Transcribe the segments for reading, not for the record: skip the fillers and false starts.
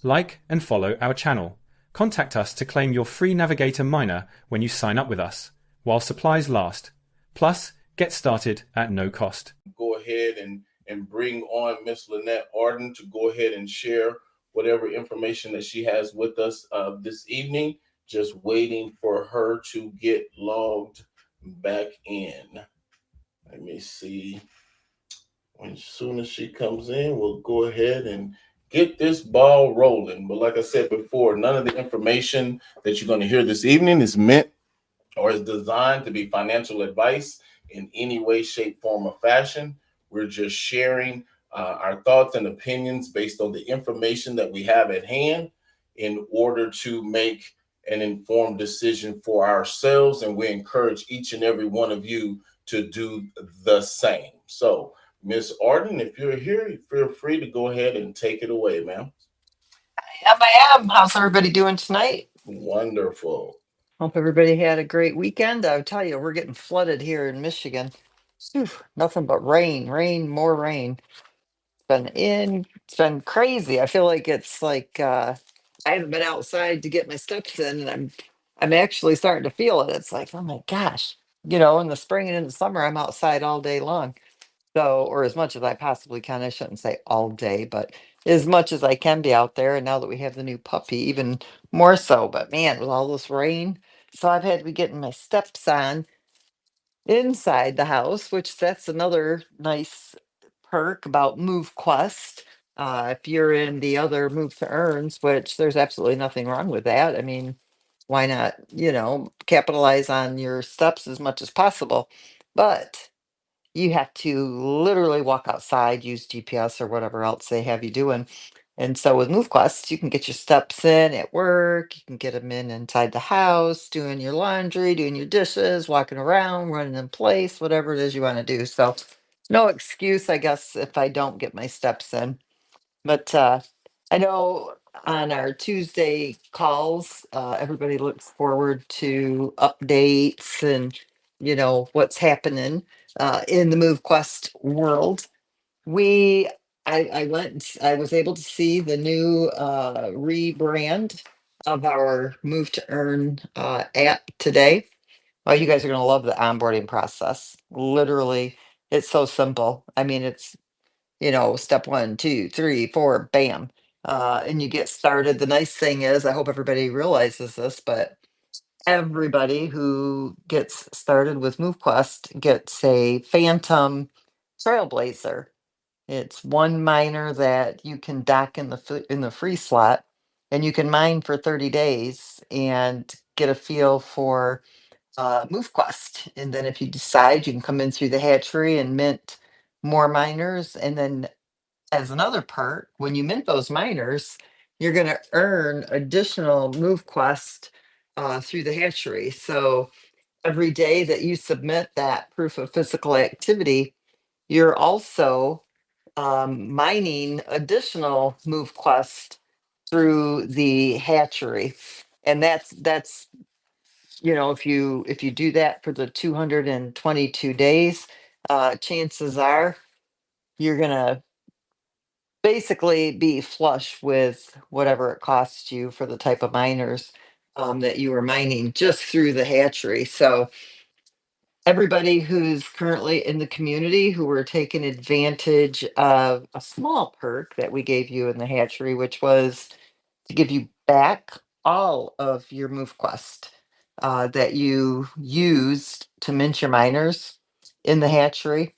like and follow our channel. Contact us to claim your free Navigator Miner when you sign up with us, while supplies last. Plus, get started at no cost. Go ahead and bring on Miss Lynette Arden to go ahead and share whatever information that she has with us this evening. Just waiting for her to get logged back in. Let me see. As soon as she comes in, we'll go ahead and get this ball rolling. But like I said before, none of the information that you're going to hear this evening is meant or is designed to be financial advice in any way, shape, form, or fashion. We're just sharing our thoughts and opinions based on the information that we have at hand in order to make an informed decision for ourselves. And we encourage each and every one of you to do the same. So, Miss Arden, if you're here, feel free to go ahead and take it away, ma'am. I am. How's everybody doing tonight? Wonderful. Hope everybody had a great weekend. I'll tell you, we're getting flooded here in Michigan. Phew, nothing but rain, rain, more rain. It's been crazy. I feel like it's like I haven't been outside to get my steps in, and I'm actually starting to feel it. It's like, oh my gosh, in the spring and in the summer, I'm outside all day long. So, or as much as I possibly can. I shouldn't say all day, but as much as I can be out there. And now that we have the new puppy, even more so. But man, with all this rain, so I've had to be getting my steps on inside the house, which that's another nice perk about MoveQuest. If you're in the other Move to Earns, which there's absolutely nothing wrong with that. I mean, why not, capitalize on your steps as much as possible? But you have to literally walk outside, use GPS or whatever else they have you doing. And so with MoveQuest, you can get your steps in at work, you can get them in inside the house, doing your laundry, doing your dishes, walking around, running in place, whatever it is you want to do. So no excuse, I guess, if I don't get my steps in. But I know on our Tuesday calls, everybody looks forward to updates and what's happening in the MoveQuest world. We I went I was able to see the new rebrand of our Move to Earn app today. Oh, you guys are gonna love the onboarding process. Literally, it's so simple. I mean, it's step one, two, three, four, bam. And you get started. The nice thing is, I hope everybody realizes this, but everybody who gets started with MoveQuest gets a Phantom Trailblazer. It's one miner that you can dock in in the free slot, and you can mine for 30 days and get a feel for MoveQuest. And then if you decide, you can come in through the hatchery and mint more miners, and then as another perk, when you mint those miners, you're going to earn additional MoveQuest through the hatchery. So every day that you submit that proof of physical activity, you're also mining additional MoveQuest through the hatchery, and that's if you do that for the 222 days, chances are you're gonna basically be flush with whatever it costs you for the type of miners that you were mining just through the hatchery. So everybody who's currently in the community who were taking advantage of a small perk that we gave you in the hatchery, which was to give you back all of your MoveQuest that you used to mint your miners in the hatchery.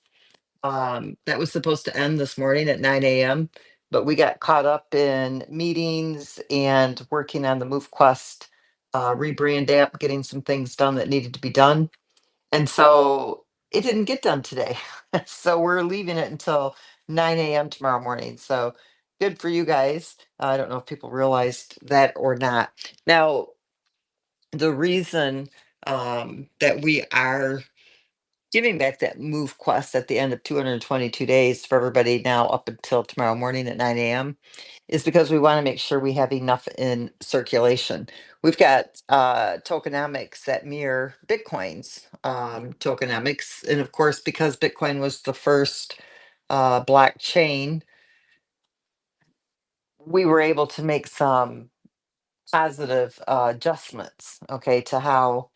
That was supposed to end this morning at 9 a.m., but we got caught up in meetings and working on the MoveQuest rebrand app, getting some things done that needed to be done. And so it didn't get done today. So we're leaving it until 9 a.m. tomorrow morning. So good for you guys. I don't know if people realized that or not. Now, the reason that we are giving back that move quest at the end of 222 days for everybody now up until tomorrow morning at 9 a.m. is because we want to make sure we have enough in circulation. We've got tokenomics that mirror Bitcoin's tokenomics. And of course, because Bitcoin was the first blockchain we were able to make some positive adjustments, okay, to how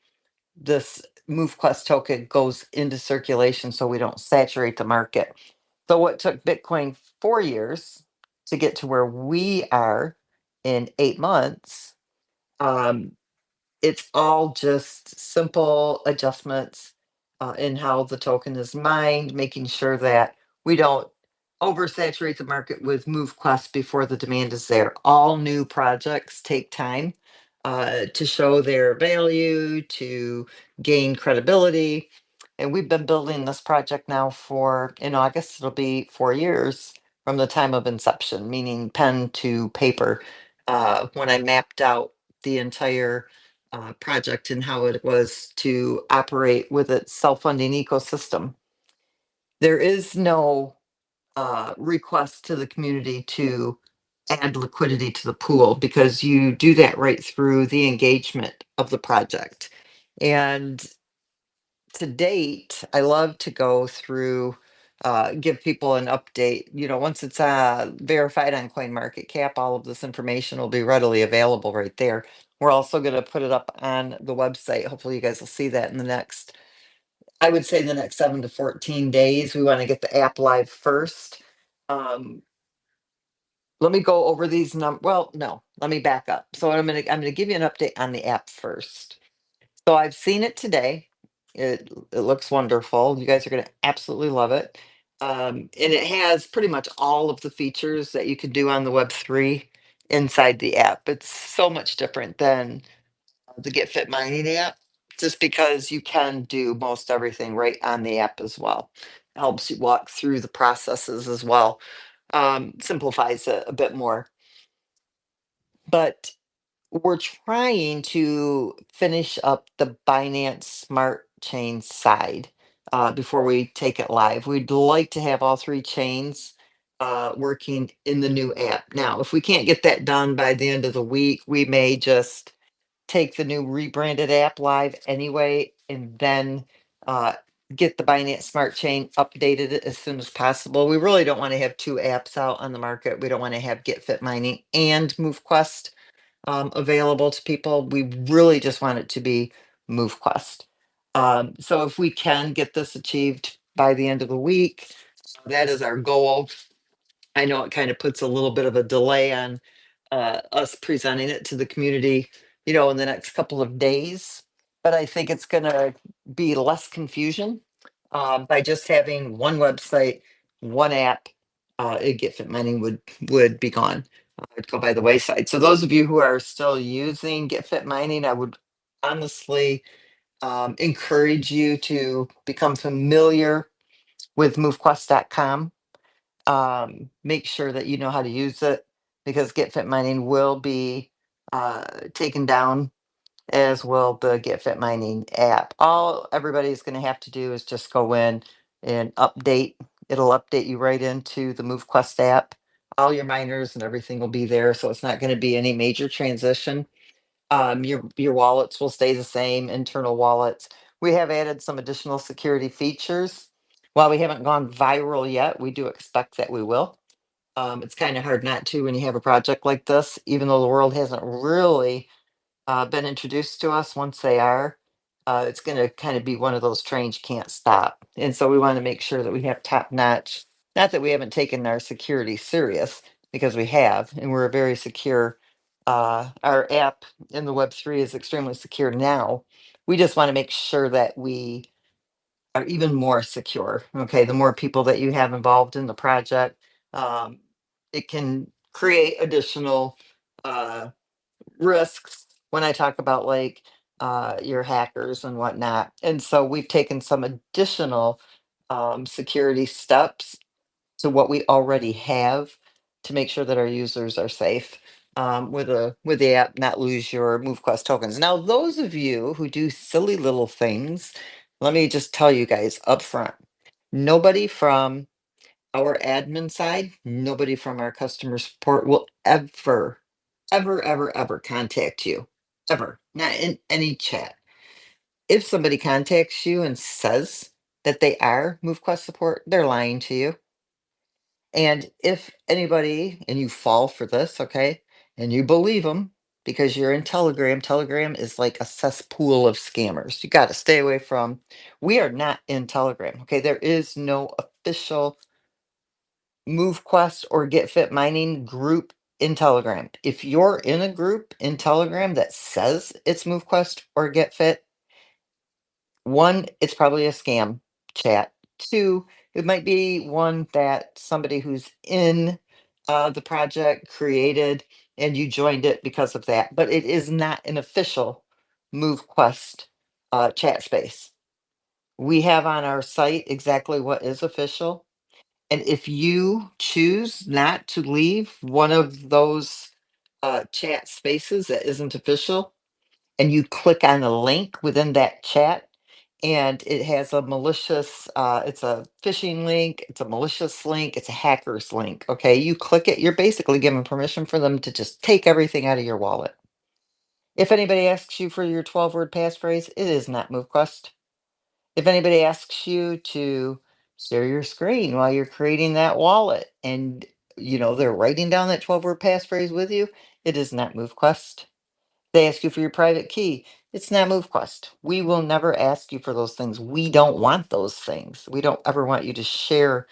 this MoveQuest token goes into circulation so we don't saturate the market. So what took Bitcoin 4 years to get to where we are in 8 months, um, it's all just simple adjustments in how the token is mined, making sure that we don't oversaturate the market with MoveQuest before the demand is there. All new projects take time to show their value, to gain credibility. And we've been building this project now in August, it'll be 4 years from the time of inception, meaning pen to paper. When I mapped out the entire project and how it was to operate with its self-funding ecosystem. There is no request to the community to add liquidity to the pool because you do that right through the engagement of the project. And to date, I love to go through, give people an update. Once it's verified on CoinMarketCap, all of this information will be readily available right there. We're also going to put it up on the website. Hopefully, you guys will see that in I would say, the next 7 to 14 days. We want to get the app live first. Let me go over these well, no, let me back up. So I'm gonna give you an update on the app first. So I've seen it today. It looks wonderful. You guys are gonna absolutely love it. And it has pretty much all of the features that you could do on the Web3 inside the app. It's so much different than the Get Fit Mining app, just because you can do most everything right on the app as well. Helps you walk through the processes as well. Simplifies it a bit more. But we're trying to finish up the Binance Smart Chain side before we take it live. We'd like to have all three chains working in the new app. Now, if we can't get that done by the end of the week, we may just take the new rebranded app live anyway and then uh, get the Binance Smart Chain updated as soon as possible. We really don't want to have two apps out on the market. We don't want to have Get Fit Mining and MoveQuest available to people. We really just want it to be MoveQuest. So if we can get this achieved by the end of the week, that is our goal. I know it kind of puts a little bit of a delay on us presenting it to the community, in the next couple of days. But I think it's going to be less confusion by just having one website, one app. Get Fit Mining would be gone. It'd go by the wayside. So those of you who are still using Get Fit Mining, I would honestly encourage you to become familiar with MoveQuest.com. Make sure that you know how to use it because Get Fit Mining will be taken down, as will the Get Fit Mining app. All everybody's going to have to do is just go in and update. It'll update you right into the MoveQuest app. All your miners and everything will be there, so it's not going to be any major transition. Your wallets will stay the same, internal wallets. We have added some additional security features. While we haven't gone viral yet, we do expect that we will. It's kind of hard not to when you have a project like this, even though the world hasn't really been introduced to us. Once they are, it's going to kind of be one of those trains you can't stop. And so we want to make sure that we have top notch. Not that we haven't taken our security serious, because we have, and we're very secure. Our app in the Web3 is extremely secure now. We just want to make sure that we are even more secure. Okay, the more people that you have involved in the project, um, it can create additional uh, risks when I talk about like your hackers and whatnot. And so we've taken some additional security steps to what we already have to make sure that our users are safe with the app, not lose your MoveQuest tokens. Now, those of you who do silly little things, let me just tell you guys up front, nobody from our admin side, nobody from our customer support will ever contact you. Ever. Not in any chat. If somebody contacts you and says that they are MoveQuest support, they're lying to you. And if anybody, and you fall for this, okay, and you believe them because you're in Telegram, Telegram is like a cesspool of scammers. You got to stay away from. We are not in Telegram, okay? There is no official MoveQuest or Get Fit Mining group in Telegram. If you're in a group in Telegram that says it's MoveQuest or Get Fit, one, it's probably a scam chat. Two, it might be one that somebody who's in the project created and you joined it because of that. But it is not an official MoveQuest chat space. We have on our site exactly what is official. And if you choose not to leave one of those chat spaces that isn't official, and you click on a link within that chat, and it has a malicious, it's a phishing link, it's a malicious link, it's a hacker's link. Okay, you click it, you're basically giving permission for them to just take everything out of your wallet. If anybody asks you for your 12-word passphrase, it is not MoveQuest. If anybody asks you to share your screen while you're creating that wallet and they're writing down that 12-word passphrase with you, it is not MoveQuest. They ask you for your private key. It's not MoveQuest. We will never ask you for those things. We don't want those things. We don't ever want you to share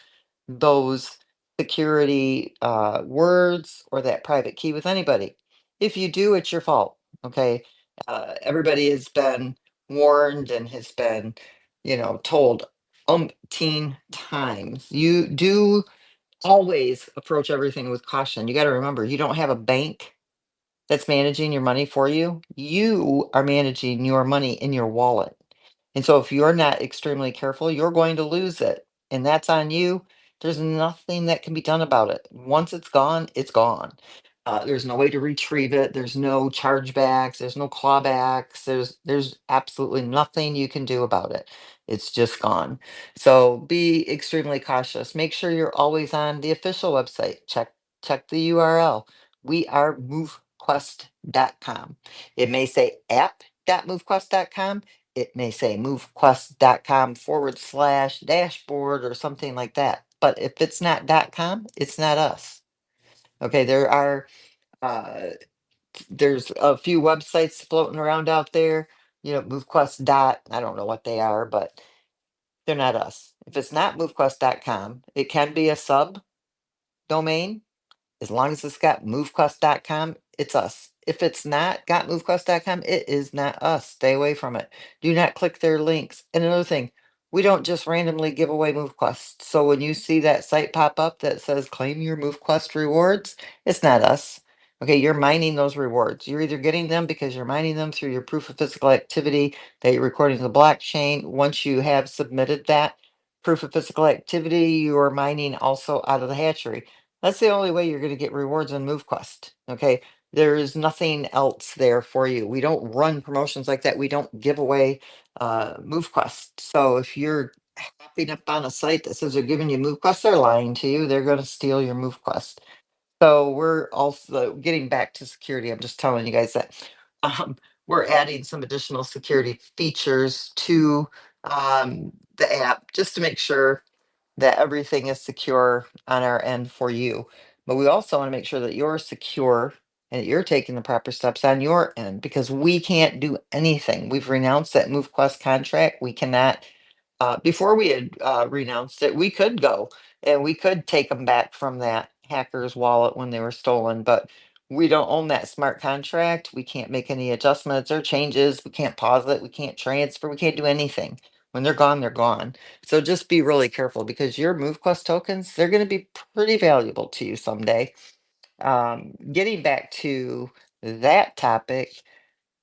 those security words or that private key with anybody. If you do, it's your fault. Okay. Everybody has been warned and has been, told umpteen times. You do always approach everything with caution. You got to remember, you don't have a bank that's managing your money for you. You are managing your money in your wallet. And so if you're not extremely careful, you're going to lose it. And that's on you. There's nothing that can be done about it. Once it's gone, it's gone. There's no way to retrieve it. There's no chargebacks. There's no clawbacks. There's absolutely nothing you can do about it. It's just gone. So be extremely cautious. Make sure you're always on the official website. Check the URL. We are movequest.com. It may say app.movequest.com. It may say movequest.com/dashboard or something like that. But if it's not .com, it's not us. Okay, uh, there's a few websites floating around out there. MoveQuest I don't know what they are, but they're not us. If it's not movequest.com, it can be a sub domain. As long as it's got movequest.com, it's us. If it's not got movequest.com, it is not us. Stay away from it. Do not click their links. And another thing, we don't just randomly give away MoveQuest. So when you see that site pop up that says claim your MoveQuest rewards, it's not us. Okay, you're mining those rewards. You're either getting them because you're mining them through your proof of physical activity that you're recording to the blockchain. Once you have submitted that proof of physical activity, you are mining also out of the hatchery. That's the only way you're going to get rewards on MoveQuest. Okay. There is nothing else there for you. We don't run promotions like that. We don't give away MoveQuest. So if you're hopping up on a site that says they're giving you MoveQuest, they're lying to you. They're going to steal your MoveQuest. So we're also getting back to security. I'm just telling you guys that we're adding some additional security features to the app just to make sure that everything is secure on our end for you. But we also want to make sure that you're secure and that you're taking the proper steps on your end because we can't do anything. We've renounced that MoveQuest contract. We cannot, before we had renounced it, we could go and we could take them back from that hacker's wallet when they were stolen. But we don't own that smart contract. We can't make any adjustments or changes. We can't pause it. We can't transfer. We can't do anything. When they're gone, they're gone. So just be really careful because your MoveQuest tokens, they're going to be pretty valuable to you someday. Getting back to that topic,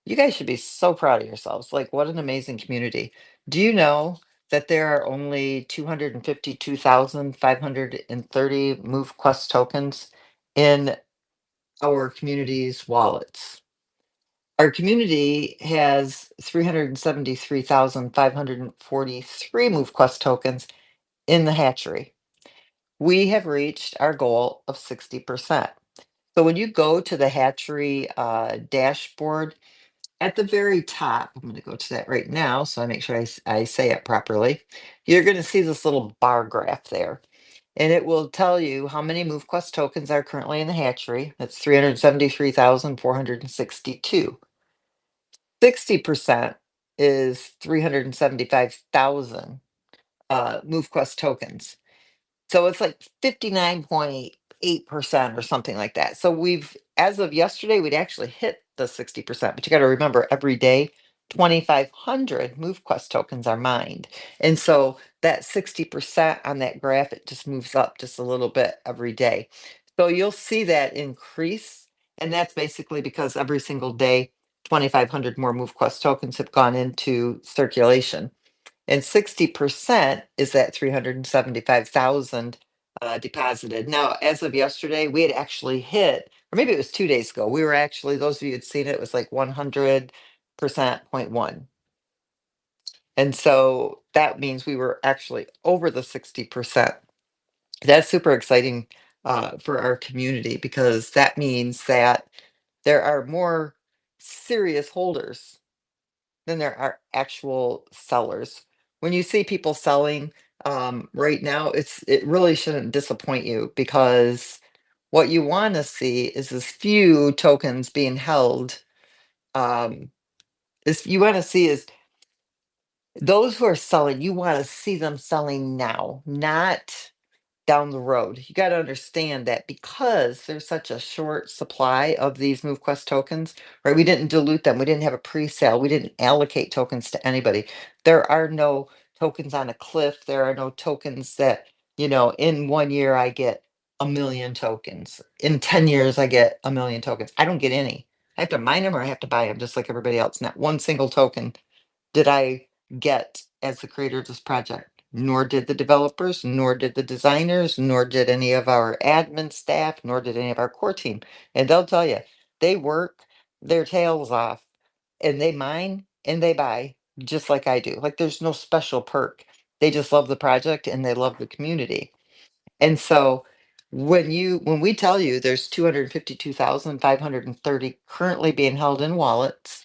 you guys should be so proud of yourselves. Like, what an amazing community. Do you know that there are only 252,530 MoveQuest tokens in our community's wallets? Our community has 373,543 MoveQuest tokens in the hatchery. We have reached our goal of 60%. So when you go to the hatchery dashboard, at the very top, I'm going to go to that right now so I make sure I say it properly. You're going to see this little bar graph there. and it will tell you how many MoveQuest tokens are currently in the hatchery. That's 373,462. 60% is 375,000 MoveQuest tokens. So it's like 59.8% or something like that. So as of yesterday, we'd actually hit the 60%, but you got to remember every day, 2,500 MoveQuest tokens are mined. And so that 60% on that graph, it just moves up just a little bit every day. So you'll see that increase. And that's basically because every single day, 2,500 more MoveQuest tokens have gone into circulation. And 60% is that 375,000 deposited. Now, as of yesterday, we had actually hit, or maybe it was 2 days ago, we were actually, those of you who'd seen it, it was like 100%.1. And so that means we were actually over the 60%. That's super exciting for our community, because that means that there are more serious holders than there are actual sellers. When you see people selling right now, it really shouldn't disappoint you, because what you want to see is as few tokens being held. Is you want to see is those who are selling, you want to see them selling now, not down the road. You got to understand that because there's such a short supply of these MoveQuest tokens, right? We didn't dilute them. We didn't have a pre-sale. We didn't allocate tokens to anybody. There are no tokens on a cliff. There are no tokens that, in 1 year I get 1 million tokens. In 10 years I get 1 million tokens. I don't get any. I have to mine them or I have to buy them just like everybody else. Not one single token did I get as the creator of this project, nor did the developers, nor did the designers, nor did any of our admin staff, nor did any of our core team. And they'll tell you, they work their tails off and they mine and they buy just like I do. Like there's no special perk. They just love the project and they love the community. And so when we tell you there's 252,530 currently being held in wallets,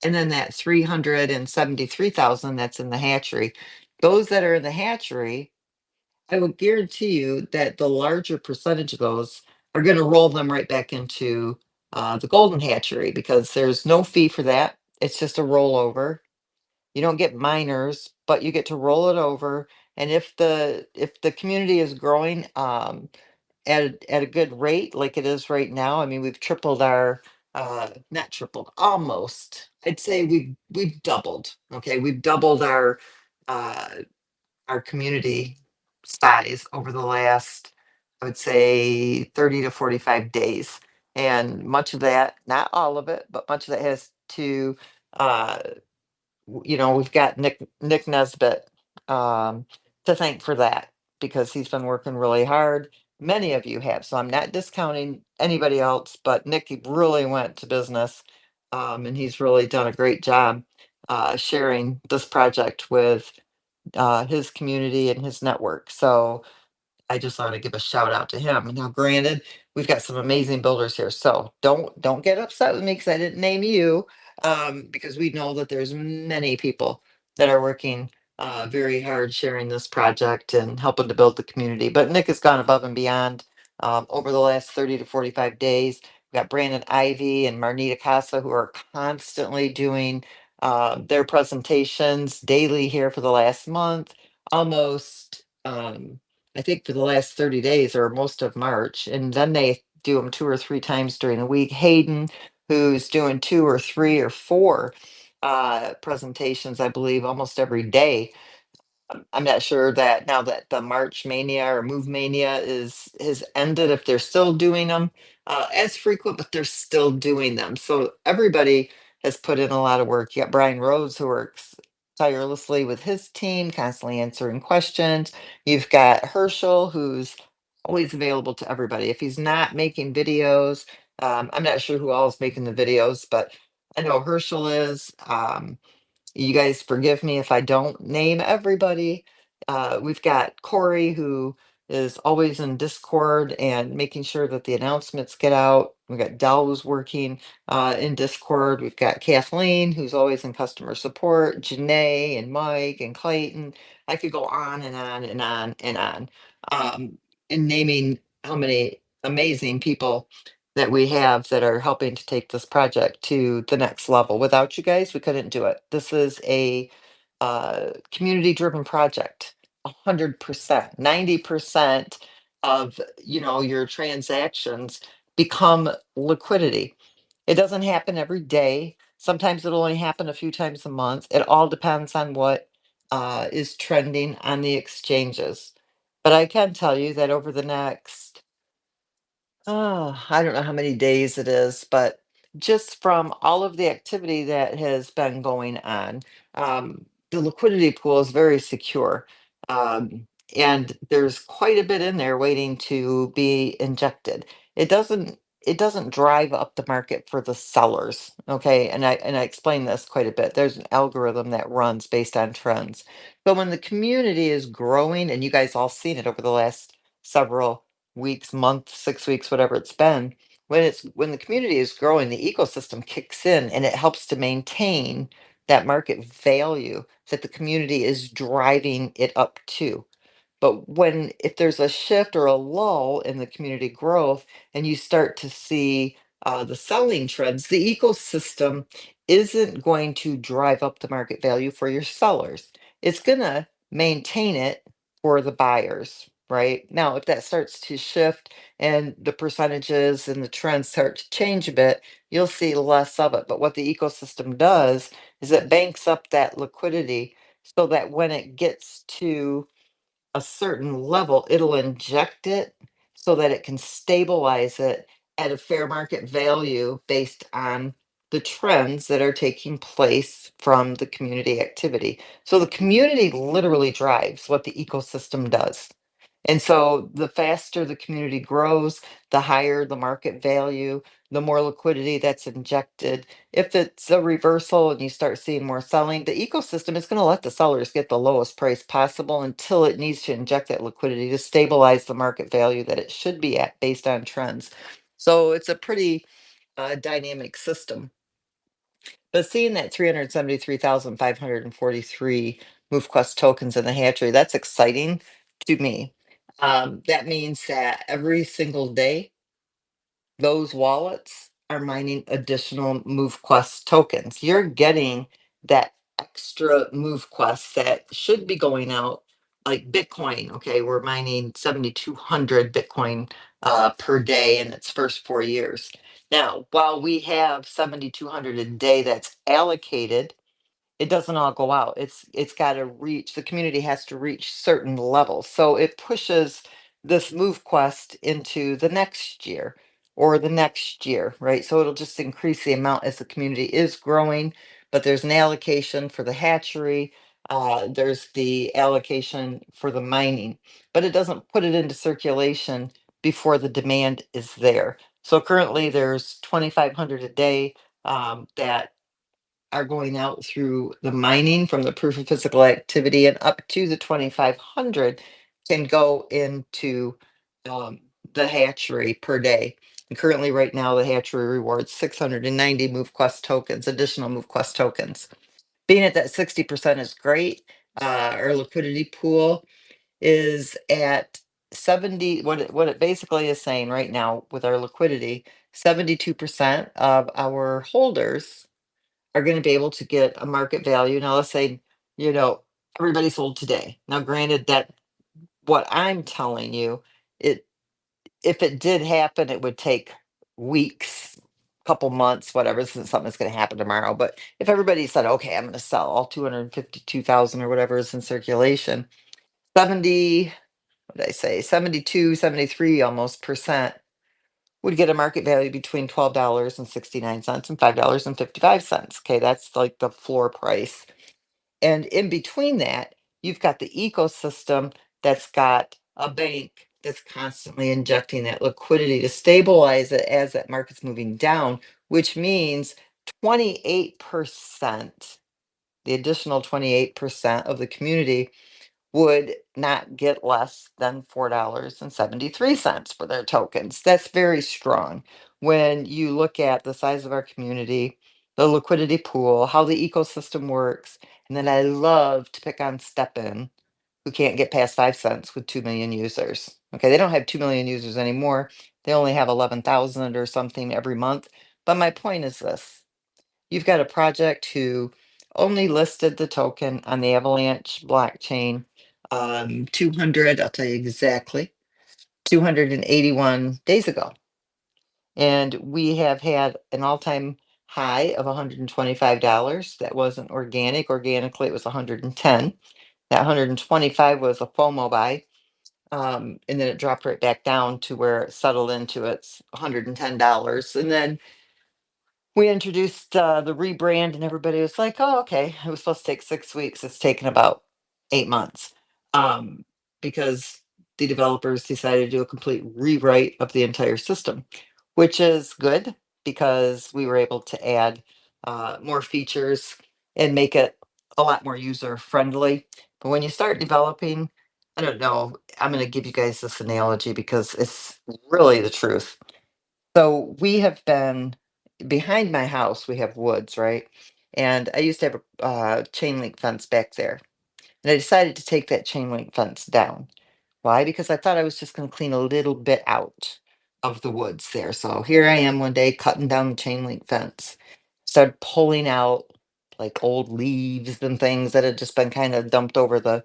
and then that 373,000 that's in the hatchery. Those that are in the hatchery, I would guarantee you that the larger percentage of those are going to roll them right back into the golden hatchery, because there's no fee for that. It's just a rollover. You don't get minors, but you get to roll it over. And if the community is growing, at a good rate like it is right now. I mean, we've tripled our not tripled, almost. I'd say we've doubled. Okay, we've doubled uh our community size over the last, I would say, 30 to 45 days. And much of that, not all of it, but much of that has to uh we've got Nick Nesbitt to thank for that, because he's been working really hard. Many of you have, so I'm not discounting anybody else, but Nick, he really went to business, and he's really done a great job sharing this project with his community and his network. So I just want to give a shout out to him. Now, granted, we've got some amazing builders here, so don't get upset with me because I didn't name you, because we know that there's many people that are working very hard sharing this project and helping to build the community. But Nick has gone above and beyond over the last 30 to 45 days. We've got Brandon Ivy and Marnita Casa, who are constantly doing their presentations daily here for the last month, almost. I think for the last 30 days or most of March. And then they do them 2 or 3 times during the week. Hayden, who's doing 2 or 3 or 4 presentations, I believe, almost every day. I'm not sure that now that the March Mania or Move Mania has ended, if they're still doing them as frequent, but they're still doing them. So everybody has put in a lot of work. You got Brian Rhodes, who works tirelessly with his team, constantly answering questions. You've got Herschel, who's always available to everybody. If he's not making videos, I'm not sure who else is making the videos, but I know Herschel is. You guys forgive me if I don't name everybody. We've got Corey, who is always in Discord and making sure that the announcements get out. We've got Dell, who's working in Discord. We've got Kathleen, who's always in customer support, Janae and Mike and Clayton. I could go on and on and on and on. in naming how many amazing people that we have that are helping to take this project to the next level. Without you guys, we couldn't do it. This is a community driven project. 100%, 90% of your transactions become liquidity. It doesn't happen every day. Sometimes it'll only happen a few times a month. It all depends on what is trending on the exchanges. But I can tell you that over the next, I don't know how many days it is, but just from all of the activity that has been going on, the liquidity pool is very secure. And there's quite a bit in there waiting to be injected. It doesn't it doesn't drive up the market for the sellers. Okay. And I explain this quite a bit. There's an algorithm that runs based on trends. But when the community is growing, and you guys all seen it over the last several weeks, months, 6 weeks, whatever it's been, when the community is growing, the ecosystem kicks in and it helps to maintain that market value that the community is driving it up to. But if there's a shift or a lull in the community growth and you start to see the selling trends, the ecosystem isn't going to drive up the market value for your sellers. It's going to maintain it for the buyers, right? Now, if that starts to shift and the percentages and the trends start to change a bit, you'll see less of it. But what the ecosystem does is it banks up that liquidity so that when it gets to a certain level, it'll inject it so that it can stabilize it at a fair market value based on the trends that are taking place from the community activity. So the community literally drives what the ecosystem does. And so the faster the community grows, the higher the market value, the more liquidity that's injected. If it's a reversal and you start seeing more selling, the ecosystem is going to let the sellers get the lowest price possible until it needs to inject that liquidity to stabilize the market value that it should be at based on trends. So it's a pretty dynamic system. But seeing that 373,543 MoveQuest tokens in the hatchery, that's exciting to me. That means that every single day, those wallets are mining additional MoveQuest tokens. You're getting that extra MoveQuest that should be going out like Bitcoin. Okay, we're mining 7,200 Bitcoin per day in its first 4 years. Now, while we have 7,200 a day that's allocated, it doesn't all go out. It's got to reach, the community has to reach certain levels. So it pushes this move quest into the next year or the next year, right? So it'll just increase the amount as the community is growing, but there's an allocation for the hatchery. There's the allocation for the mining, but it doesn't put it into circulation before the demand is there. So currently there's 2,500 a day that are going out through the mining from the proof of physical activity, and up to the 2,500 can go into the hatchery per day. And currently, right now, the hatchery rewards 690 MoveQuest tokens, additional MoveQuest tokens. Being at that 60% is great. Our liquidity pool is at 70. What it basically is saying right now with our liquidity, 72% of our holders are going to be able to get a market value. Now, let's say, you know, everybody sold today. Now, granted that what I'm telling you, it if it did happen, it would take weeks, couple months, whatever. This isn't something that's going to happen tomorrow. But if everybody said, okay, I'm going to sell all 252,000 or whatever is in circulation, 70, what did I say, 72, 73 almost percent would get a market value between $12.69 and $5.55. Okay, that's like the floor price. And in between that, you've got the ecosystem that's got a bank that's constantly injecting that liquidity to stabilize it as that market's moving down, which means 28%, the additional 28% of the community would not get less than $4.73 for their tokens. That's very strong. When you look at the size of our community, the liquidity pool, how the ecosystem works, and then I love to pick on Step In. who can't get past 5 cents with 2 million users. Okay, they don't have 2 million users anymore. They only have 11,000 or something every month. But my point is this: you've got a project who only listed the token on the Avalanche blockchain 200, I'll tell you exactly, 281 days ago. And we have had an all-time high of $125. That wasn't organic. Organically, it was 110. That 125 was a FOMO buy. And then it dropped right back down to where it settled into its $110. And then we introduced the rebrand, and everybody was like, oh, okay, it was supposed to take 6 weeks. It's taken about 8 months, um, because the developers decided to do a complete rewrite of the entire system, which is good because we were able to add more features and make it a lot more user friendly. But when you start developing, I don't know, I'm going to give you guys this analogy because it's really the truth. So we have been behind my house, we have woods, right? And I used to have a chain link fence back there. And I decided to take that chain link fence down. Why? Because I thought I was just going to clean a little bit out of the woods there. So here I am one day cutting down the chain link fence. Started pulling out like old leaves and things that had just been kind of dumped over the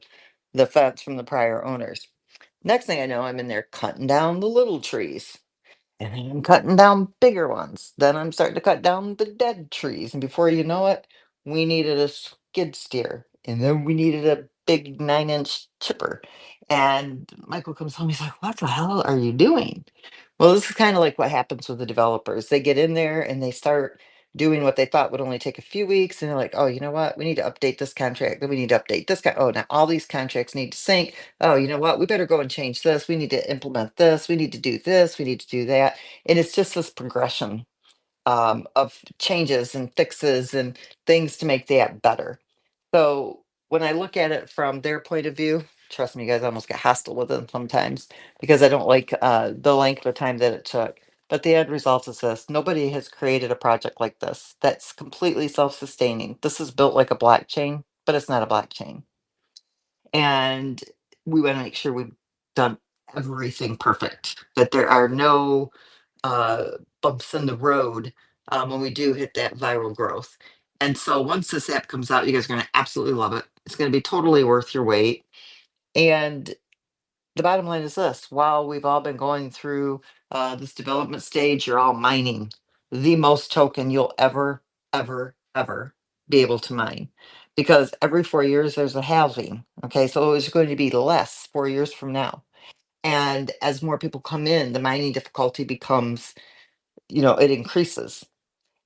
fence from the prior owners. Next thing I know, I'm in there cutting down the little trees. And then I'm cutting down bigger ones. Then I'm starting to cut down the dead trees. And before you know it, we needed a skid steer. And then we needed a big 9-inch chipper. And Michael comes home, he's like, what the hell are you doing? Well, this is kind of like what happens with the developers. They get in there and they start doing what they thought would only take a few weeks. And they're like, oh, you know what? We need to update this contract. Then we need to update this. Oh, now all these contracts need to sync. Oh, you know what? We better go and change this. We need to implement this. We need to do this. We need to do that. And it's just this progression of changes and fixes and things to make the app better. So when I look at it from their point of view, trust me, guys, I almost get hostile with them sometimes because I don't like the length of time that it took. But the end result is this: nobody has created a project like this that's completely self sustaining. This is built like a blockchain, but it's not a blockchain. And we want to make sure we've done everything perfect, that there are no uh, bumps in the road when we do hit that viral growth. And so once this app comes out, you guys are going to absolutely love it. It's going to be totally worth your wait. And the bottom line is this: while we've all been going through this development stage, you're all mining the most token you'll ever be able to mine. Because every 4 years there's a halving. Okay, so it's going to be less 4 years from now. And as more people come in, the mining difficulty becomes, it increases.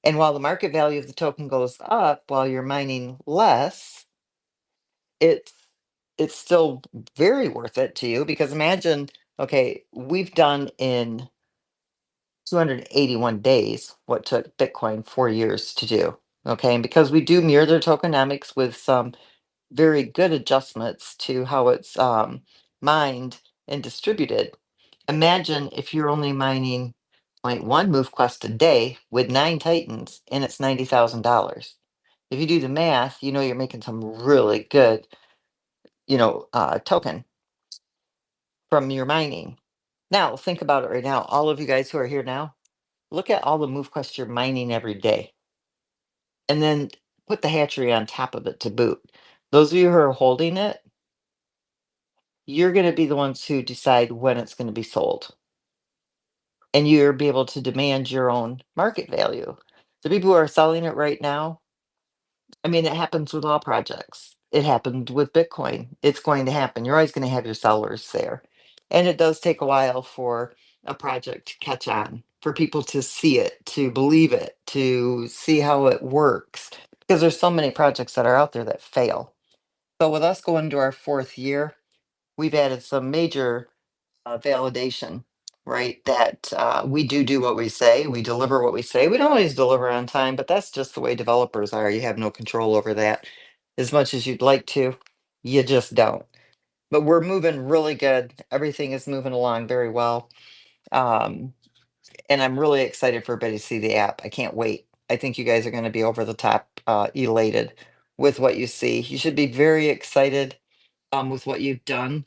And while the market value of the token goes up while you're mining less, it's it's still very worth it to you because imagine, okay, we've done in 281 days what took Bitcoin 4 years to do. Okay, and because we do mirror their tokenomics with some very good adjustments to how it's mined and distributed. Imagine if you're only mining point 0.1 MoveQuest a day with 9 Titans and it's $90,000. If you do the math, you're making some really good, token from your mining. Now, think about it right now. All of you guys who are here now, look at all the MoveQuest you're mining every day. And then put the hatchery on top of it to boot. Those of you who are holding it, you're going to be the ones who decide when it's going to be sold. And you'll be able to demand your own market value. The people who are selling it right now, I mean, it happens with all projects. It happened with Bitcoin. It's going to happen. You're always going to have your sellers there. And it does take a while for a project to catch on, for people to see it, to believe it, to see how it works. Because there's so many projects that are out there that fail. So with us going to our 4th year, we've added some major validation, right? That we do what we say, we deliver what we say. We don't always deliver on time, but that's just the way developers are. You have no control over that. As much as you'd like to, you just don't. But we're moving really good. Everything is moving along very well. Um, and I'm really excited for everybody to see the app. I can't wait. I think you guys are going to be over the top elated with what you see. You should be very excited with what you've done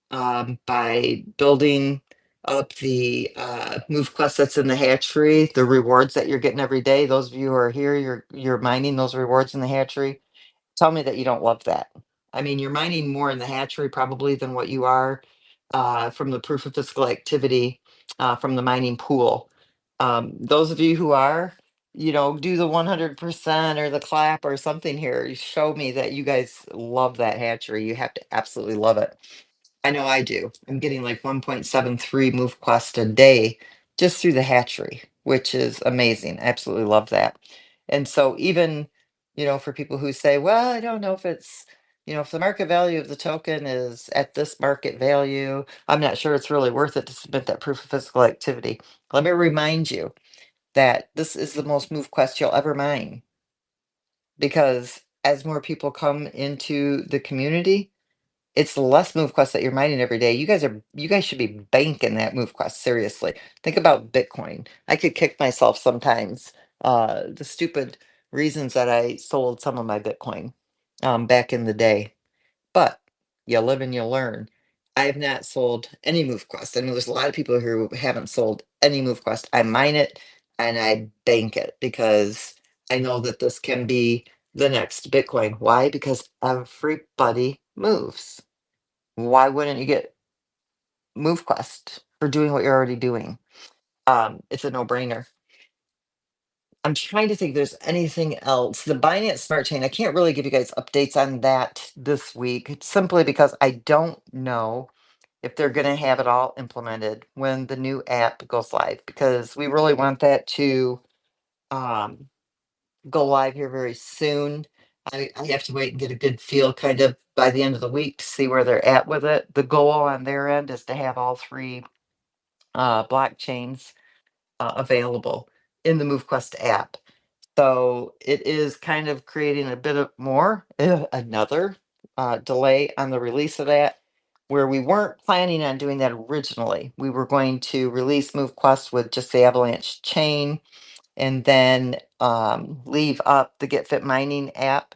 by building up the MoveQuest that's in the hatchery, the rewards that you're getting every day. Those of you who are here, you're mining those rewards in the hatchery. Tell me that you don't love that. I mean, you're mining more in the hatchery probably than what you are from the proof of physical activity from the mining pool. Those of you who are, do the 100% or the clap or something here. Show me that you guys love that hatchery. You have to absolutely love it. I know I do. I'm getting like 1.73 MoveQuest a day just through the hatchery, which is amazing. I absolutely love that. And so even, for people who say, well, I don't know if it's, if the market value of the token is at this market value, I'm not sure it's really worth it to submit that proof of physical activity. Let me remind you that this is the most MoveQuest you'll ever mine, because as more people come into the community, it's less MoveQuest that you're mining every day. You guys should be banking that MoveQuest, seriously. Think about Bitcoin. I could kick myself sometimes. The stupid reasons that I sold some of my Bitcoin back in the day. But you live and you learn. I have not sold any MoveQuest. I know there's a lot of people who haven't sold any MoveQuest. I mine it and I bank it because I know that this can be the next Bitcoin. Why? Because everybody moves. Why wouldn't you get MoveQuest for doing what you're already doing? It's a no-brainer. I'm trying to think if there's anything else. The Binance Smart Chain, I can't really give you guys updates on that this week, simply because I don't know if they're going to have it all implemented when the new app goes live, because we really want that to um, go live here very soon. I have to wait and get a good feel kind of by the end of the week to see where they're at with it. The goal on their end is to have all three blockchains available in the MoveQuest app. So it is kind of creating a bit of another delay on the release of that, where we weren't planning on doing that originally. We were going to release MoveQuest with just the Avalanche chain and then leave up the Get Fit Mining app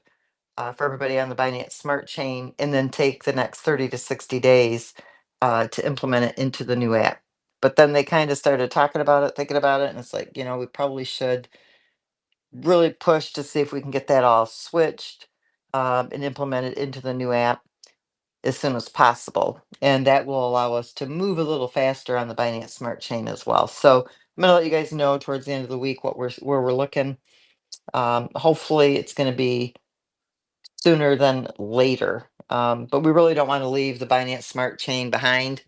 for everybody on the Binance Smart Chain, and then take the next 30 to 60 days to implement it into the new app. But then they kind of started talking about it, thinking about it, and it's like, we probably should really push to see if we can get that all switched and implemented into the new app as soon as possible. And that will allow us to move a little faster on the Binance Smart Chain as well. So I'm going to let you guys know towards the end of the week where we're looking. Hopefully it's going to be sooner than later. But we really don't want to leave the Binance Smart Chain behind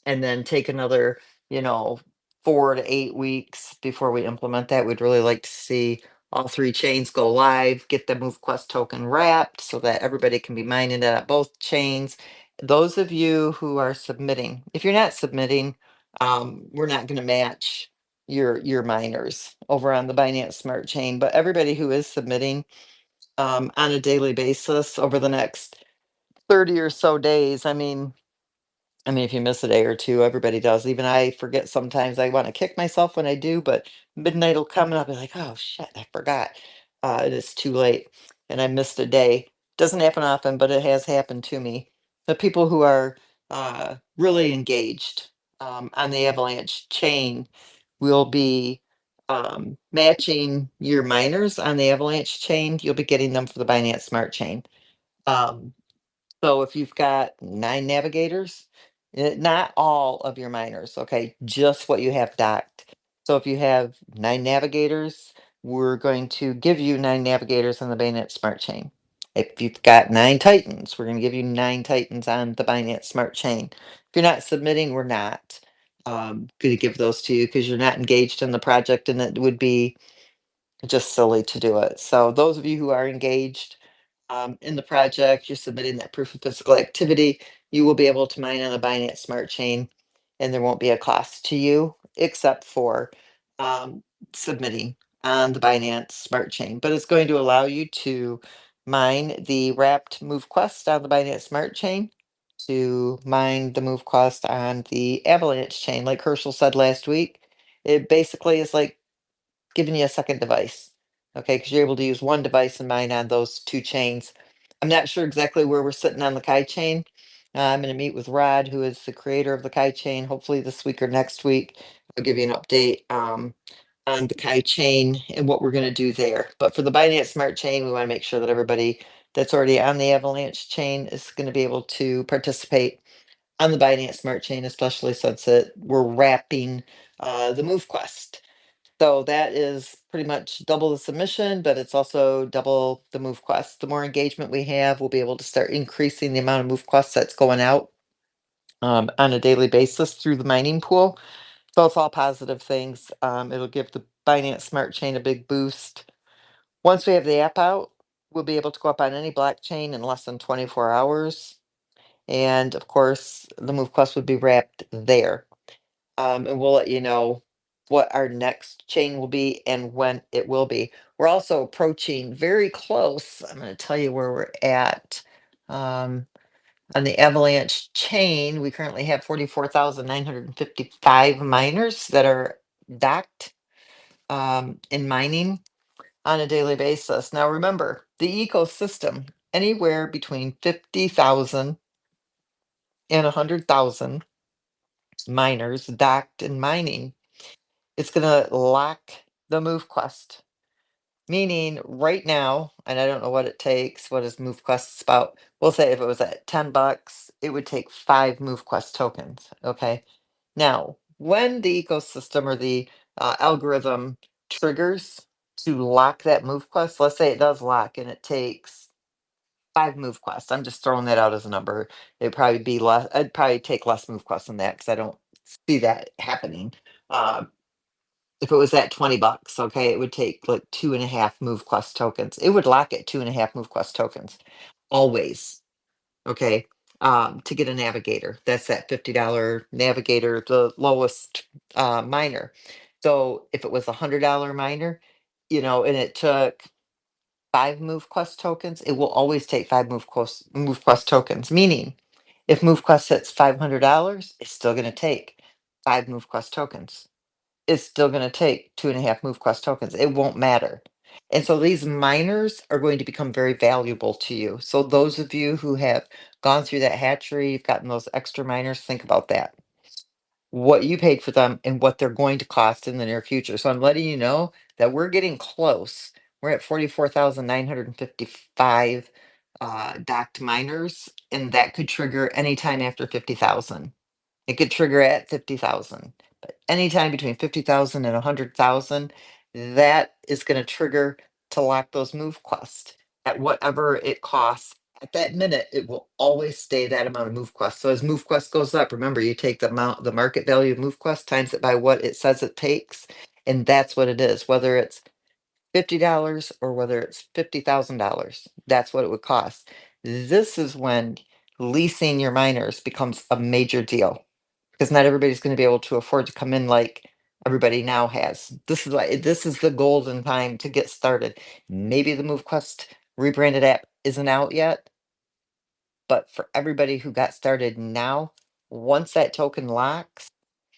and then take another, you know, 4 to 8 weeks before we implement that. We'd really like to see all three chains go live, get the MoveQuest token wrapped so that everybody can be mining it at both chains. Those of you who are submitting, if you're not submitting, we're not going to match your miners over on the Binance Smart Chain. But everybody who is submitting on a daily basis over the next 30 or so days, I mean, if you miss a day or two, everybody does. Even I forget sometimes. I want to kick myself when I do, but midnight will come and I'll be like, oh shit, I forgot. It is too late and I missed a day. Doesn't happen often, but it has happened to me. The people who are really engaged on the Avalanche chain will be matching your miners on the Avalanche chain. You'll be getting them for the Binance Smart Chain. Um, so if you've got 9 navigators, not all of your miners, okay, just what you have docked. So if you have 9 navigators, we're going to give you 9 navigators on the Binance Smart Chain. If you've got 9 Titans, we're going to give you 9 Titans on the Binance Smart Chain. If you're not submitting, we're not going to give those to you because you're not engaged in the project, and it would be just silly to do it. So those of you who are engaged in the project, you're submitting that proof of physical activity, you will be able to mine on the Binance Smart Chain, and there won't be a cost to you except for submitting on the Binance Smart Chain. But it's going to allow you to mine the wrapped MoveQuest on the Binance Smart Chain, to mine the MoveQuest on the Avalanche chain. Like Herschel said last week, it basically is like giving you a second device. Okay, because you're able to use one device and mine on those two chains. I'm not sure exactly where we're sitting on the Kai chain. I'm going to meet with Rod, who is the creator of the Kai chain, hopefully this week or next week. I'll give you an update on the Kai chain and what we're going to do there. But for the Binance Smart Chain, we want to make sure that everybody that's already on the Avalanche chain is going to be able to participate on the Binance Smart Chain, especially since we're wrapping the MoveQuest. So that is pretty much double the submission, but it's also double the MoveQuest. The more engagement we have, we'll be able to start increasing the amount of MoveQuest that's going out on a daily basis through the mining pool. So it's all positive things. It'll give the Binance Smart Chain a big boost. Once we have the app out, we'll be able to go up on any blockchain in less than 24 hours. And of course, the MoveQuest would be wrapped there. And we'll let you know what our next chain will be and when it will be. We're also approaching very close. I'm going to tell you where we're at. On the Avalanche chain, we currently have 44,955 miners that are docked in mining on a daily basis. Now, remember, the ecosystem, anywhere between 50,000 and 100,000 miners docked in mining, it's going to lock the MoveQuest. Meaning right now, and I don't know what it takes, what is MoveQuest about? We'll say if it was at $10, it would take 5 MoveQuest tokens. Okay. Now, when the ecosystem or the algorithm triggers to lock that MoveQuest, let's say it does lock and it takes 5 MoveQuests. I'm just throwing that out as a number. It'd probably be less. I'd probably take less MoveQuests than that because I don't see that happening. If it was at $20, okay, it would take like 2.5 MoveQuest tokens. It would lock at 2.5 MoveQuest tokens always. Okay. To get a navigator. That's that $50 navigator, the lowest miner. So if it was a $100 miner, and it took 5 MoveQuest tokens, it will always take 5 MoveQuest tokens. Meaning, if MoveQuest hits $500, it's still going to take 5 MoveQuest tokens. It's still going to take 2.5 MoveQuest tokens. It won't matter. And so these miners are going to become very valuable to you. So those of you who have gone through that hatchery, you've gotten those extra miners, think about that. What you paid for them and what they're going to cost in the near future. So I'm letting you know that we're getting close. We're at 44,955 docked miners, and that could trigger anytime after 50,000. It could trigger at 50,000, but anytime between 50,000 and 100,000, that is going to trigger to lock those MoveQuest at whatever it costs. At that minute, it will always stay that amount of MoveQuest. So as MoveQuest goes up, remember you take the market value of MoveQuest times it by what it says it takes, and that's what it is. Whether it's $50 or whether it's $50,000, that's what it would cost. This is when leasing your miners becomes a major deal because not everybody's going to be able to afford to come in like everybody now has. This is the golden time to get started. Maybe the MoveQuest rebranded app isn't out yet, but for everybody who got started now, once that token locks,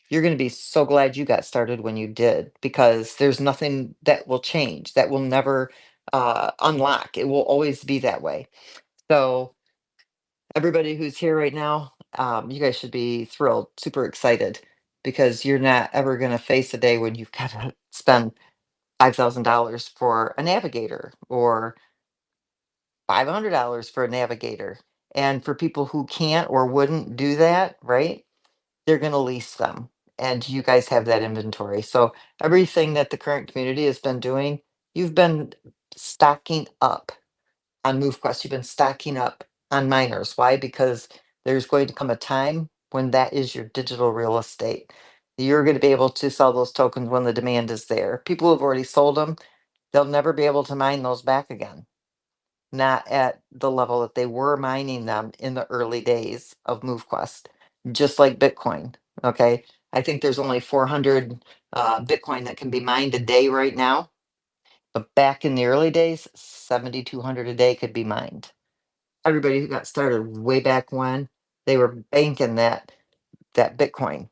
you're going to be so glad you got started when you did because there's nothing that will change. That will never unlock. It will always be that way. So everybody who's here right now, you guys should be thrilled, super excited, because you're not ever going to face a day when you've got to spend $5,000 for a navigator or $500 for a navigator. And for people who can't or wouldn't do that, right? They're going to lease them. And you guys have that inventory. So everything that the current community has been doing, you've been stocking up on MoveQuest. You've been stocking up on miners. Why? Because there's going to come a time when that is your digital real estate. You're going to be able to sell those tokens when the demand is there. People who've already sold them, they'll never be able to mine those back again. Not at the level that they were mining them in the early days of MoveQuest, just like Bitcoin. Okay. I think there's only 400 Bitcoin that can be mined a day right now. But back in the early days, 7,200 a day could be mined. Everybody who got started way back when, they were banking that Bitcoin.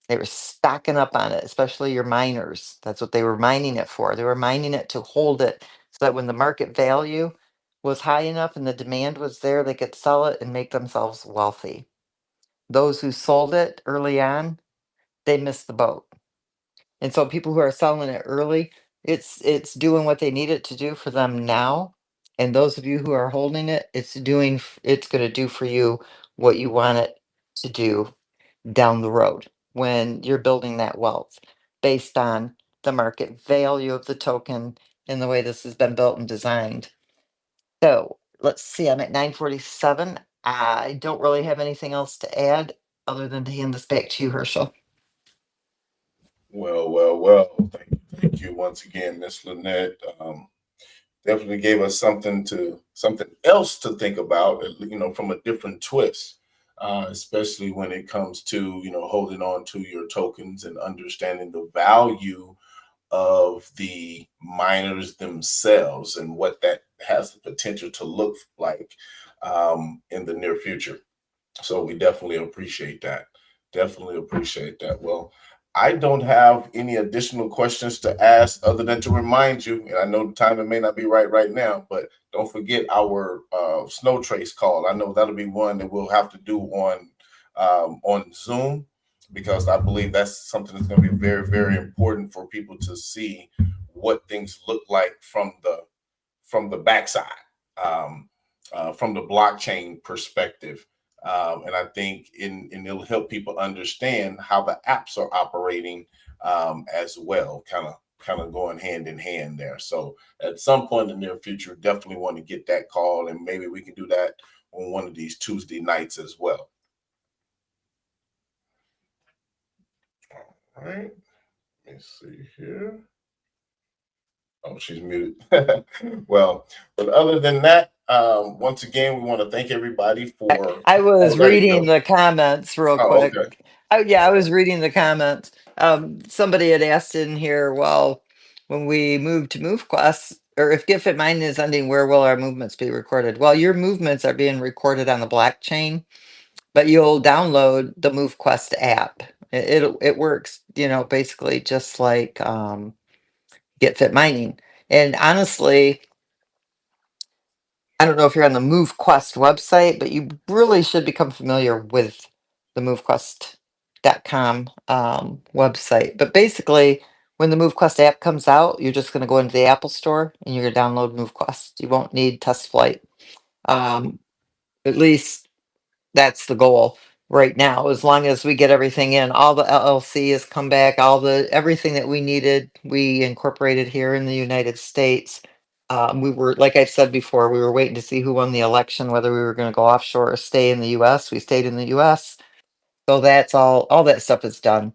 They were stocking up on it, especially your miners. That's what they were mining it for. They were mining it to hold it so that when the market value was high enough and the demand was there, they could sell it and make themselves wealthy. Those who sold it early on, they missed the boat. And so people who are selling it early, it's doing what they need it to do for them now. And those of you who are holding it, it's going to do for you what you want it to do down the road when you're building that wealth based on the market value of the token and the way this has been built and designed. So let's see, I'm at 9:47. I don't really have anything else to add other than to hand this back to you, Herschel. Well. Thank you once again, Miss Lynette. Definitely gave us something else to think about, from a different twist, especially when it comes to, holding on to your tokens and understanding the value of the miners themselves and what that has the potential to look like in the near future. So we definitely appreciate that. Definitely appreciate that. Well, I don't have any additional questions to ask other than to remind you, and I know the timing may not be right now, but don't forget our snow trace call. I know that'll be one that we'll have to do on Zoom, because I believe that's something that's going to be very, very important for people to see what things look like from the backside, from the blockchain perspective. And I think it'll help people understand how the apps are operating as well, kind of going hand in hand there. So at some point in the near future, definitely want to get that call, and maybe we can do that on one of these Tuesday nights as well. All right. Let me see here. Oh, she's muted. Well, but other than that, once again, we want to thank everybody for. I was There you reading go. the comments real Oh, quick. okay. Oh yeah, I was reading the comments. Somebody had asked in here, well, when we move to MoveQuest, or if GitFit mining is ending, where will our movements be recorded? Well, your movements are being recorded on the blockchain, but you'll download the MoveQuest app. It works, basically just like GitFit mining. And honestly, I don't know if you're on the MoveQuest website, but you really should become familiar with the MoveQuest.com website. But basically, when the MoveQuest app comes out, you're just going to go into the Apple Store and you're going to download MoveQuest. You won't need Test Flight. At least that's the goal right now. As long as we get everything in, all the LLC has come back, everything that we needed, we incorporated here in the United States. We were, like I said before, we were waiting to see who won the election, whether we were going to go offshore or stay in the U.S. We stayed in the U.S. So that's all that stuff is done.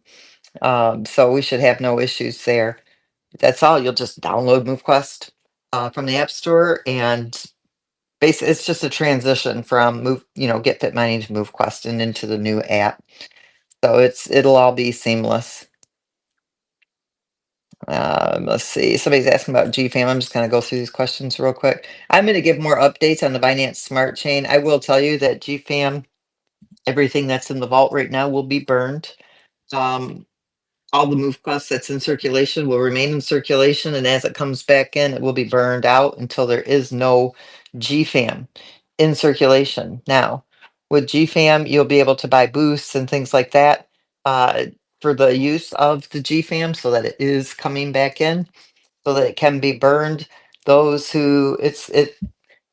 So we should have no issues there. That's all. You'll just download MoveQuest from the App Store, and basically it's just a transition from GetFit Mining to MoveQuest and into the new app. So it'll all be seamless. Let's see. Somebody's asking about GFAM. I'm just going to go through these questions real quick. I'm going to give more updates on the Binance Smart Chain. I will tell you that GFAM, everything that's in the vault right now will be burned. All the MoveQuest that's in circulation will remain in circulation, and as it comes back in, it will be burned out until there is no GFAM in circulation. Now, with GFAM, you'll be able to buy boosts and things like that for the use of the GFAM, so that it is coming back in, so that it can be burned. Those who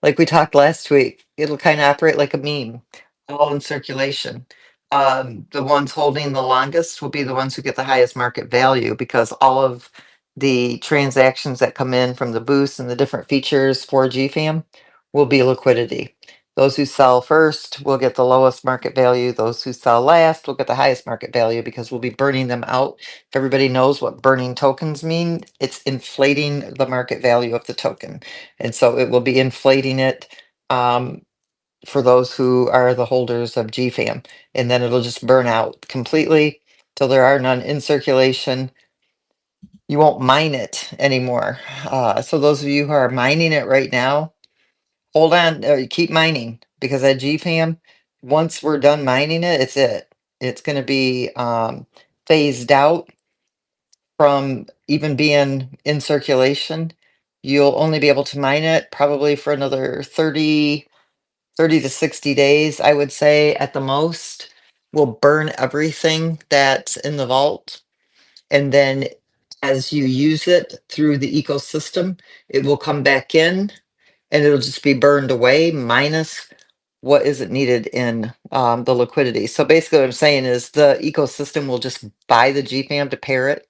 like we talked last week, it'll kind of operate like a meme, all in circulation. The ones holding the longest will be the ones who get the highest market value, because all of the transactions that come in from the boost and the different features for GFAM will be liquidity. Those who sell first will get the lowest market value. Those who sell last will get the highest market value, because we'll be burning them out. If everybody knows what burning tokens mean, it's inflating the market value of the token. And so it will be inflating it for those who are the holders of GFAM. And then it'll just burn out completely till there are none in circulation. You won't mine it anymore. So those of you who are mining it right now, hold on, keep mining, because at GFAM, once we're done mining it, it's it. It's going to be phased out from even being in circulation. You'll only be able to mine it probably for another 30 to 60 days, I would say at the most. We'll burn everything that's in the vault. And then as you use it through the ecosystem, it will come back in and it'll just be burned away minus what isn't needed in the liquidity. So basically what I'm saying is the ecosystem will just buy the GFAM to pair it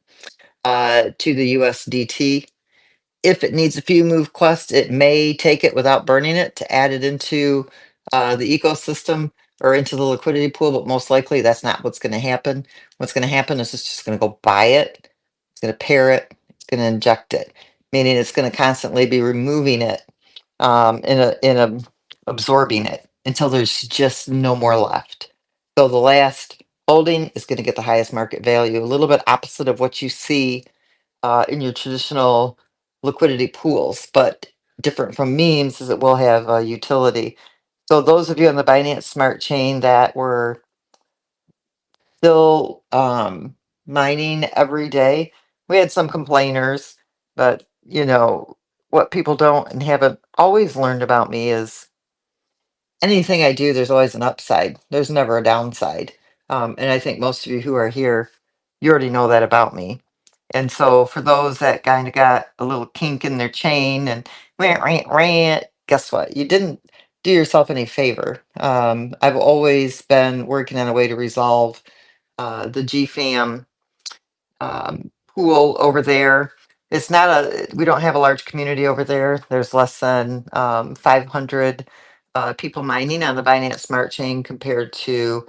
to the USDT. If it needs a few MoveQuest, it may take it without burning it to add it into the ecosystem or into the liquidity pool, but most likely that's not what's going to happen. What's going to happen is it's just going to go buy it. It's going to pair it. It's going to inject it, meaning it's going to constantly be removing it in a absorbing it until there's just no more left. So the last holding is going to get the highest market value, a little bit opposite of what you see in your traditional liquidity pools, but different from memes is it will have a utility. So those of you on the Binance Smart Chain that were still mining every day, we had some complainers, but you know what people don't and haven't always learned about me is anything I do, there's always an upside. There's never a downside. And I think most of you who are here, you already know that about me. And so for those that kind of got a little kink in their chain and rant, rant, rant, guess what? You didn't do yourself any favor. I've always been working on a way to resolve the GFAM pool over there. It's not we don't have a large community over there. There's less than 500 people mining on the Binance Smart Chain compared to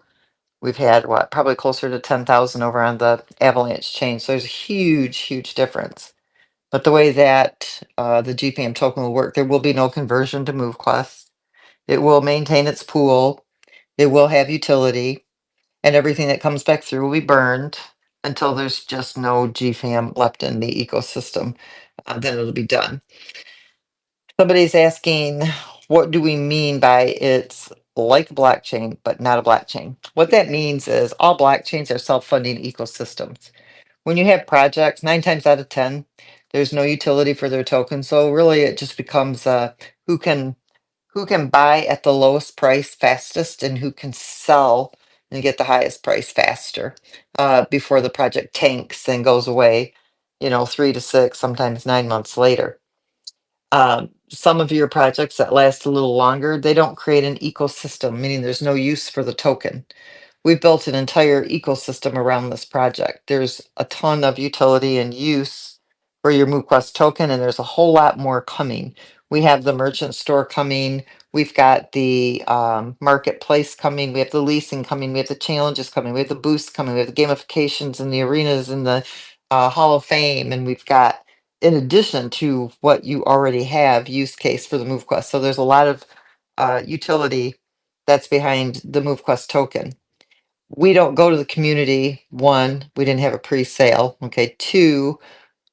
we've had what probably closer to 10,000 over on the Avalanche chain. So there's a huge, huge difference. But the way that the GPM token will work, there will be no conversion to MoveQuest. It will maintain its pool. It will have utility, and everything that comes back through will be burned until there's just no GFAM left in the ecosystem. Then it'll be done. Somebody's asking, what do we mean by it's like a blockchain, but not a blockchain? What that means is all blockchains are self-funding ecosystems. When you have projects, 9 times out of 10, there's no utility for their token. So really it just becomes who can who can buy at the lowest price fastest and who can sell and get the highest price faster before the project tanks and goes away, 3 to 6, sometimes 9 months later. Some of your projects that last a little longer, they don't create an ecosystem, meaning there's no use for the token. We've built an entire ecosystem around this project. There's a ton of utility and use for your MoveQuest token, and there's a whole lot more coming. We have the merchant store coming. We've got the marketplace coming. We have the leasing coming. We have the challenges coming. We have the boosts coming. We have the gamifications and the arenas and the Hall of Fame. And we've got, in addition to what you already have, use case for the MoveQuest. So there's a lot of utility that's behind the MoveQuest token. We don't go to the community. One, we didn't have a pre-sale. Okay. Two,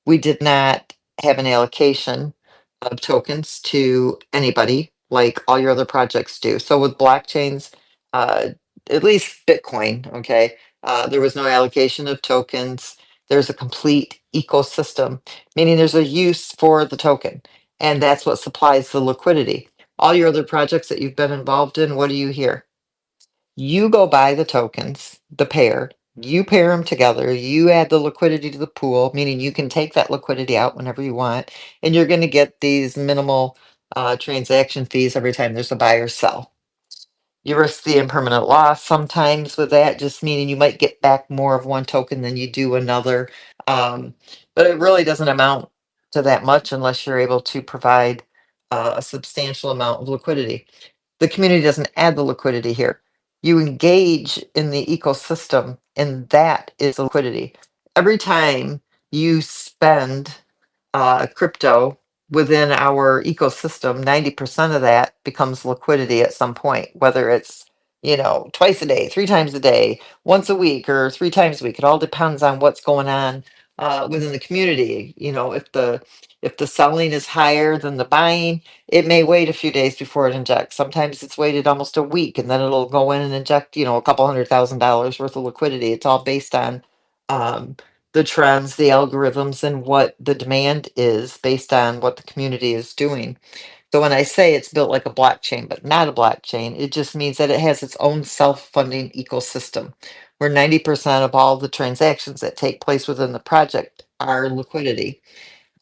we did not have an allocation of tokens to anybody like all your other projects do. So with blockchains, uh, at least Bitcoin, okay, there was no allocation of tokens. There's a complete ecosystem, meaning there's a use for the token, and that's what supplies the liquidity. All your other projects that you've been involved in, what do you hear? You go buy the tokens, the pair, you pair them together, you add the liquidity to the pool, meaning you can take that liquidity out whenever you want, and you're going to get these minimal transaction fees every time there's a buy or sell. You risk the impermanent loss sometimes with that, just meaning you might get back more of one token than you do another. But it really doesn't amount to that much unless you're able to provide a substantial amount of liquidity. The community doesn't add the liquidity here. You engage in the ecosystem, and that is liquidity. Every time you spend crypto within our ecosystem, 90% of that becomes liquidity at some point, whether it's, twice a day, 3 times a day, once a week, or 3 times a week. It all depends on what's going on within the community. If the selling is higher than the buying, it may wait a few days before it injects. Sometimes it's waited almost a week and then it'll go in and inject, a couple $100,000 worth of liquidity. It's all based on the trends, the algorithms, and what the demand is based on what the community is doing. So when I say it's built like a blockchain, but not a blockchain, it just means that it has its own self-funding ecosystem where 90% of all the transactions that take place within the project are liquidity.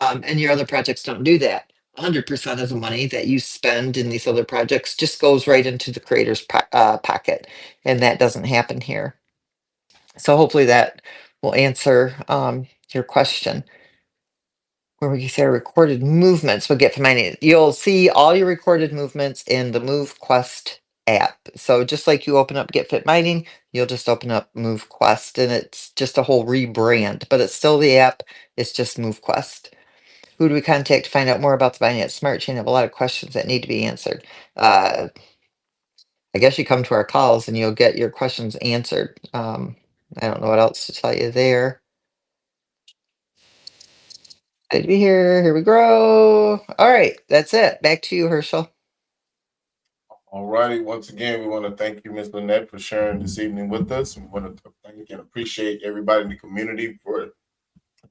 And your other projects don't do that. 100% of the money that you spend in these other projects just goes right into the creator's pocket. And that doesn't happen here. So hopefully that will answer your question. Where we say recorded movements will get to mining. You'll see all your recorded movements in the MoveQuest app. So just like you open up Get Fit Mining, you'll just open up MoveQuest, and it's just a whole rebrand, but it's still the app. It's just MoveQuest. Who do we contact to find out more about the Binance Smart Chain? I have a lot of questions that need to be answered. I guess you come to our calls and you'll get your questions answered. I don't know what else to tell you there. Good to be here. Here we go. All right, that's it. Back to you, Herschel. All righty. Once again, we want to thank you, Ms. Lynette, for sharing this evening with us. We want to thank and appreciate everybody in the community for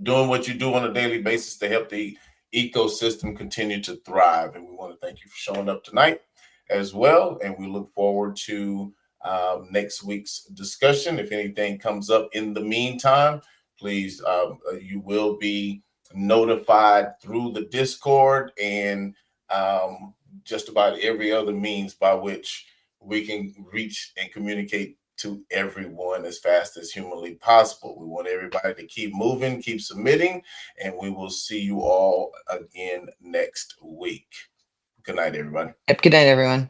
doing what you do on a daily basis to help the ecosystem continue to thrive. And we want to thank you for showing up tonight as well. And we look forward to next week's discussion. If anything comes up in the meantime, please, you will be notified through the Discord and just about every other means by which we can reach and communicate to everyone as fast as humanly possible. We want everybody to keep moving, keep submitting, and we will see you all again next week. Good night, everybody. Yep, good night, everyone.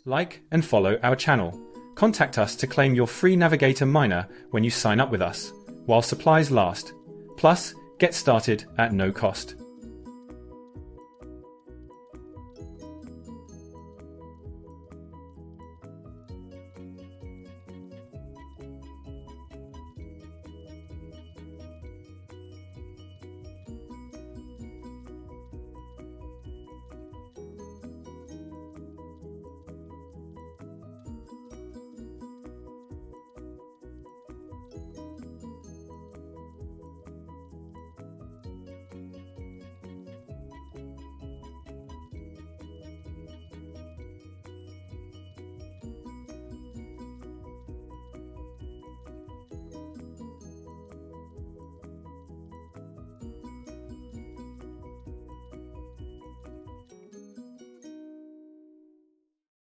Like and follow our channel. Contact us to claim your free Navigator miner when you sign up with us, while supplies last. Plus, get started at no cost.